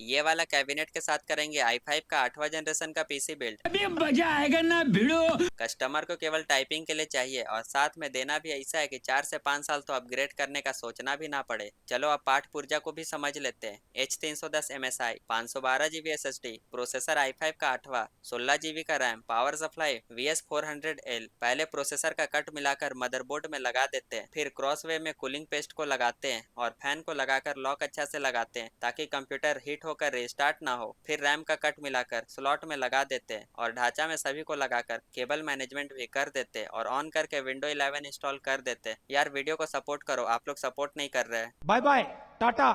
ये वाला कैबिनेट के साथ करेंगे i5 का 8वां जनरेशन का पीसी बिल्ड। अभी मजा आएगा ना भिड़ो। कस्टमर को केवल टाइपिंग के लिए चाहिए और साथ में देना भी ऐसा है कि 4 से 5 साल तो अपग्रेड करने का सोचना भी ना पड़े। चलो अब पाठ पुर्जा को भी समझ लेते हैं। H310 MSI, 512 GB SSD, processor i5 का 8वां, 16 GB का रैम, पावर सप्लाई VS400L। पहले प्रोसेसर का कट मिलाकर मदरबोर्ड में लगा देते हैं, फिर क्रॉसवे में कूलिंग पेस्ट को लगाते हैं और फैन को लगाकर लॉक अच्छा से लगाते हैं ताकि कंप्यूटर हीट होकर रिस्टार्ट ना हो। फिर रैम का कट मिलाकर स्लॉट में लगा देते हैं और ढांचा में सभी को लगाकर केबल मैनेजमेंट भी कर देते हैं और ऑन करके विंडो 11 इंस्टॉल कर देते हैं। यार वीडियो को सपोर्ट करो, आप लोग सपोर्ट नहीं कर रहे हैं। Bye bye Tata.